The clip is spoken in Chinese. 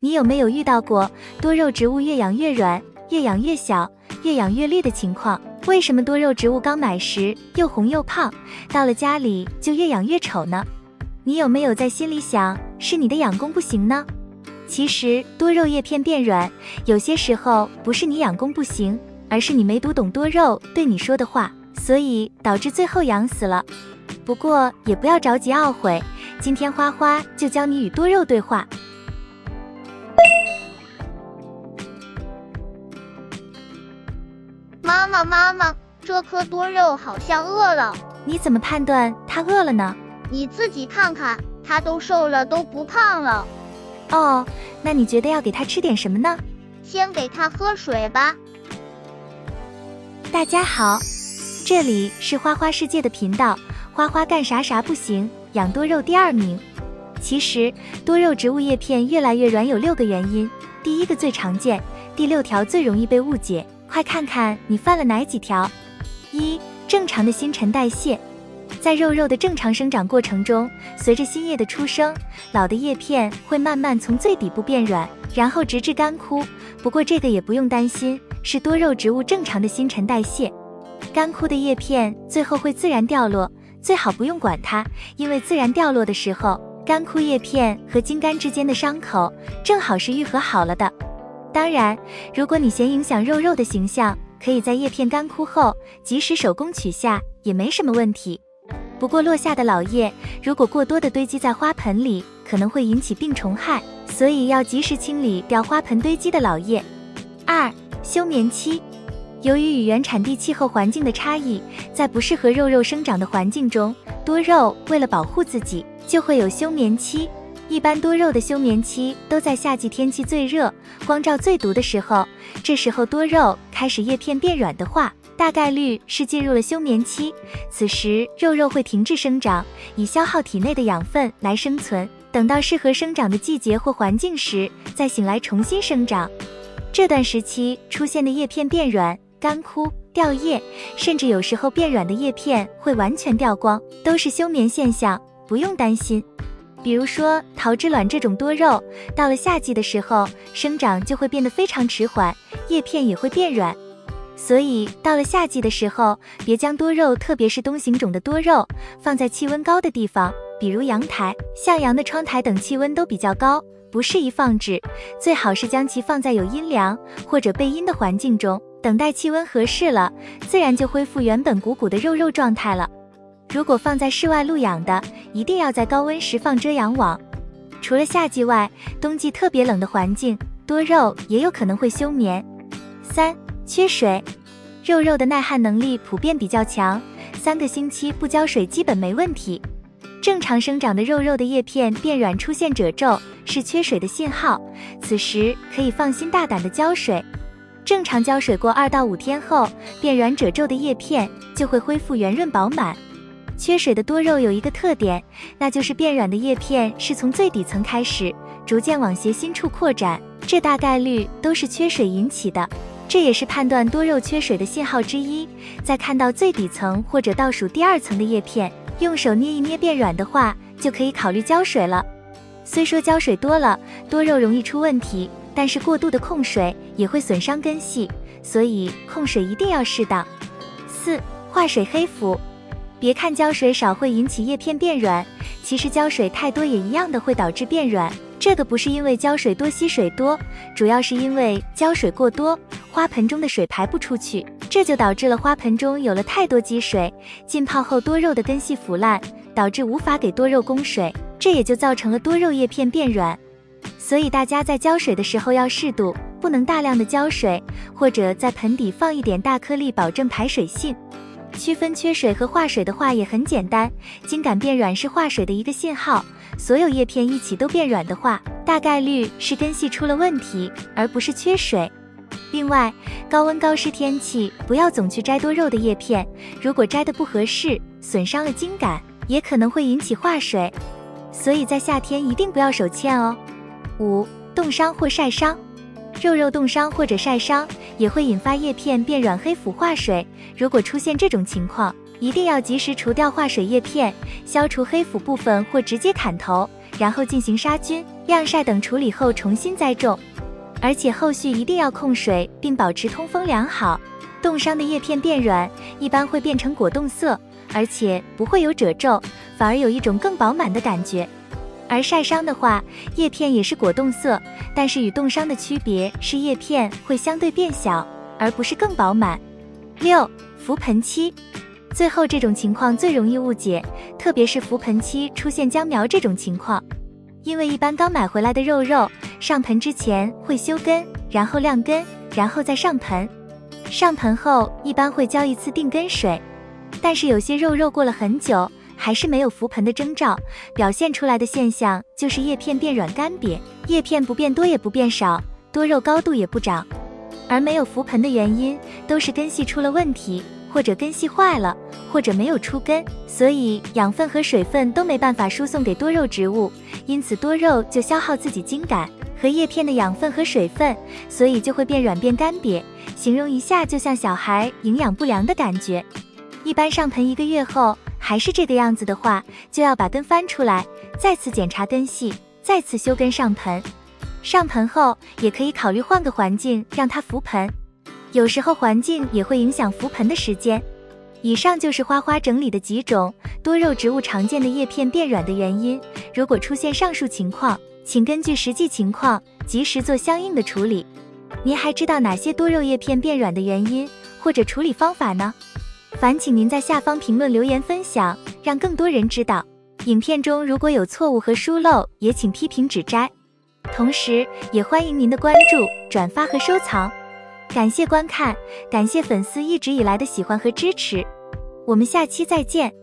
你有没有遇到过多肉植物越养越软，越养越小，越养越绿的情况？为什么多肉植物刚买时又红又胖，到了家里就越养越丑呢？你有没有在心里想，是你的养功不行呢？其实多肉叶片变软，有些时候不是你养功不行，而是你没读懂多肉对你说的话，所以导致最后养死了。不过也不要着急懊悔，今天花花就教你与多肉对话。妈妈，这颗多肉好像饿了。你怎么判断它饿了呢？你自己看看，它都瘦了，都不胖了。哦，那你觉得要给它吃点什么呢？先给它喝水吧。大家好，这里是花花世界的频道，花花干啥啥不行，养多肉第2名。其实多肉植物叶片越来越软有6个原因，第1个最常见，第6条最容易被误解。快看看你犯了哪几条。1. 正常的新陈代谢。在肉的正常生长过程中，随着新叶的出生，老的叶片会慢慢从最底部变软，然后直至干枯。不过这个也不用担心，是多肉植物正常的新陈代谢。干枯的叶片最后会自然掉落，最好不用管它，因为自然掉落的时候，干枯叶片和茎干之间的伤口正好是愈合好了的。当然，如果你嫌影响肉的形象，可以在叶片干枯后及时手工取下，也没什么问题。不过落下的老叶如果过多的堆积在花盆里，可能会引起病虫害，所以要及时清理掉花盆堆积的老叶。2. 休眠期。由于与原产地气候环境的差异，在不适合肉生长的环境中，多肉为了保护自己，就会有休眠期。一般多肉的休眠期都在夏季天气最热、光照最毒的时候，这时候多肉开始叶片变软的话，大概率是进入了休眠期。此时肉会停滞生长，以消耗体内的养分来生存，等到适合生长的季节或环境时，再醒来重新生长。这段时期出现的叶片变软、干枯、掉叶，甚至有时候变软的叶片会完全掉光，都是休眠现象，不用担心。比如说桃之卵这种多肉，到了夏季的时候，生长就会变得非常迟缓，叶片也会变软。所以到了夏季的时候，别将多肉，特别是冬形种的多肉，放在气温高的地方，比如阳台、向阳的窗台等气温都比较高，不适宜放置。最好是将其放在有阴凉或者背阴的环境中，等待气温合适了，自然就恢复原本鼓鼓的肉状态了。如果放在室外露养的，一定要在高温时放遮阳网。除了夏季外，冬季特别冷的环境，多肉也有可能会休眠。3. 缺水。肉的耐旱能力普遍比较强，3个星期不浇水基本没问题。正常生长的肉的叶片变软出现褶皱，是缺水的信号，此时可以放心大胆的浇水。正常浇水过2到5天后，变软褶皱的叶片就会恢复圆润饱满。缺水的多肉有一个特点，那就是变软的叶片是从最底层开始，逐渐往斜心处扩展，这大概率都是缺水引起的。这也是判断多肉缺水的信号之一。在看到最底层或者倒数第2层的叶片，用手捏一捏变软的话，就可以考虑浇水了。虽说浇水多了，多肉容易出问题，但是过度的控水也会损伤根系，所以控水一定要适当。4. 化水黑腐。别看浇水少会引起叶片变软，其实浇水太多也一样的会导致变软。这个不是因为浇水多吸水多，主要是因为浇水过多，花盆中的水排不出去，这就导致了花盆中有了太多积水，浸泡后多肉的根系腐烂，导致无法给多肉供水，这也就造成了多肉叶片变软。所以大家在浇水的时候要适度，不能大量的浇水，或者在盆底放一点大颗粒，保证排水性。区分缺水和化水的话也很简单，茎秆变软是化水的一个信号，所有叶片一起都变软的话，大概率是根系出了问题，而不是缺水。另外，高温高湿天气不要总去摘多肉的叶片，如果摘的不合适，损伤了茎秆，也可能会引起化水，所以在夏天一定不要手欠哦。5. 冻伤或晒伤。肉冻伤或者晒伤也会引发叶片变软黑腐化水，如果出现这种情况，一定要及时除掉化水叶片，消除黑腐部分或直接砍头，然后进行杀菌，晾晒等处理后重新栽种。而且后续一定要控水，并保持通风良好。冻伤的叶片变软，一般会变成果冻色，而且不会有褶皱，反而有一种更饱满的感觉。而晒伤的话，叶片也是果冻色，但是与冻伤的区别是叶片会相对变小，而不是更饱满。6. 覆盆期。最后这种情况最容易误解，特别是覆盆期出现僵苗这种情况。因为一般刚买回来的肉上盆之前会修根，然后晾根，然后再上盆。上盆后一般会浇一次定根水，但是有些肉过了很久还是没有覆盆的征兆，表现出来的现象就是叶片变软干瘪，叶片不变多也不变少，多肉高度也不长。而没有覆盆的原因都是根系出了问题，或者根系坏了，或者没有出根，所以养分和水分都没办法输送给多肉植物，因此多肉就消耗自己茎秆和叶片的养分和水分，所以就会变软变干瘪，形容一下就像小孩营养不良的感觉。一般上盆1个月后还是这个样子的话，就要把根翻出来，再次检查根系，再次修根上盆。上盆后也可以考虑换个环境让它覆盆，有时候环境也会影响覆盆的时间。以上就是花花整理的几种多肉植物常见的叶片变软的原因，如果出现上述情况，请根据实际情况及时做相应的处理。您还知道哪些多肉叶片变软的原因或者处理方法呢？烦请您在下方评论留言分享，让更多人知道。影片中如果有错误和疏漏，也请批评指摘。同时也欢迎您的关注、转发和收藏。感谢观看，感谢粉丝一直以来的喜欢和支持，我们下期再见。